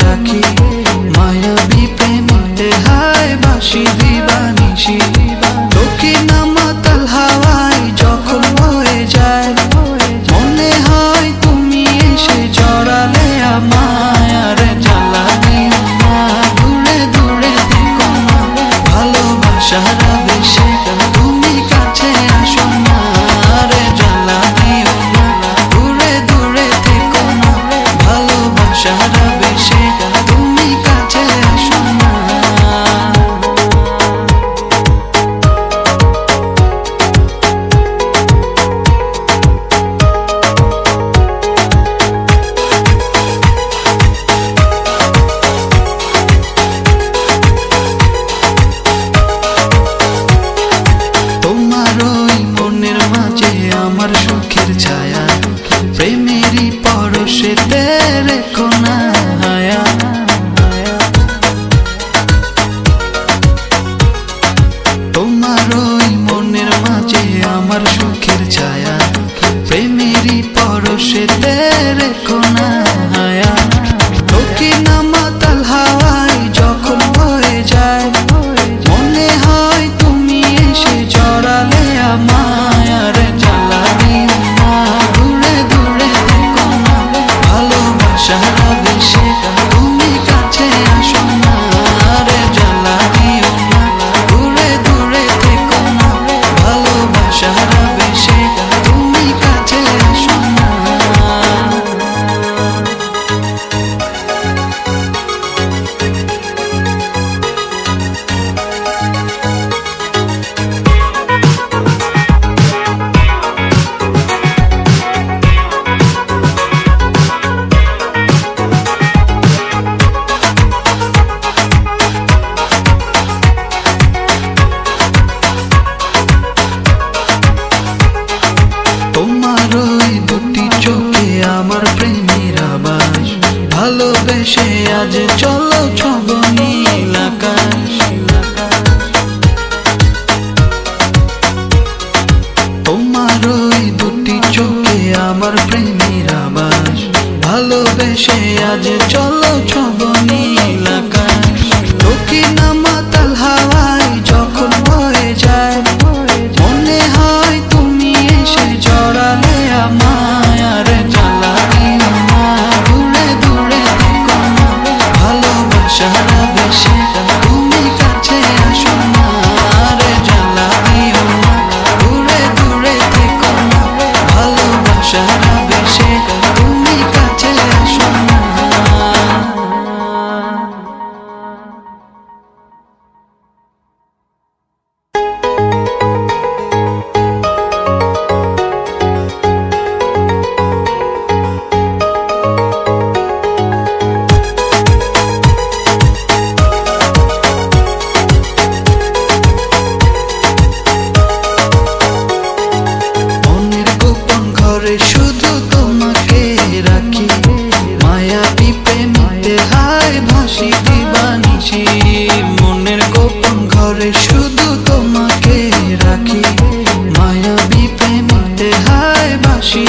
রাখি, মায়াবী প্রেমেতে হায় বাসি দিবানিশি। দক্ষিণা মাতাল হাওয়ায় যখন বয়ে যায়, মনে হয় তুমি এসে জড়ালে আমায়। আর জ্বালা দিও না, দূরে দূরে থেকো না, ভালোবাসার আবেশে তুমি কাছে আসো না। আর জ্বালা দিও না, দূরে দূরে থেকো না, ভালোবাসার আবেশে তুমি কাছে আসো না। তোমার ওই মনের মাঝে আমার সুখের ছায়া, প্রেমেরই পরশেতে রেখো না হায়া। তোমার ওই মনের মাঝে আমার সুখের ছায়া, প্রেমেরই পরশেতে রেখো না হায়া। দক্ষিণা মাতাল হাওয়ায় যখন বয়ে যায়, মনে হয় তুমি এসে জড়ালে আমায়। আর জ্বালা দিও না, দূরে দূরে থেকো না, ভালোবাসার আবেশে তুমি কাছে আসো না। আর জ্বালা দিও না, দূরে দূরে থেকো না, ভালোবাসার আবেশে তুমি কাছে আসো না। তোমার ওই দুটি চোখে আমার প্রেমের আবাস, ভালোবেসে আজ চলো ছব নীল আকাশ। তোমার ওই দুটি চোখে আমার প্রেমের আবাস, ভালোবেসে আজ চলো ছব নীল আকাশ। দক্ষিণা মাতাল হাওয়ায় যখন বয়ে যায়, মনে হয় তুমি এসে জড়ালে আমায়। আর জ্বালা দিও না, দূরে দূরে থেকো না, ভালোবাসার আবেশে তুমি কাছে আসো না। আর জ্বালা দিও না, দূরে দূরে থেকো না, ভালোবাসার আবেশে তুমি কাছে আসো না। মনের গোপন ঘরে শুধু তোমাকে রাখি, মায়াবী প্রেমেতে হায় ভাসি দিবানিশি। মনের গোপন ঘরে শুধু তোমাকে রাখি, মায়াবী প্রেমেতে হায় ভাসি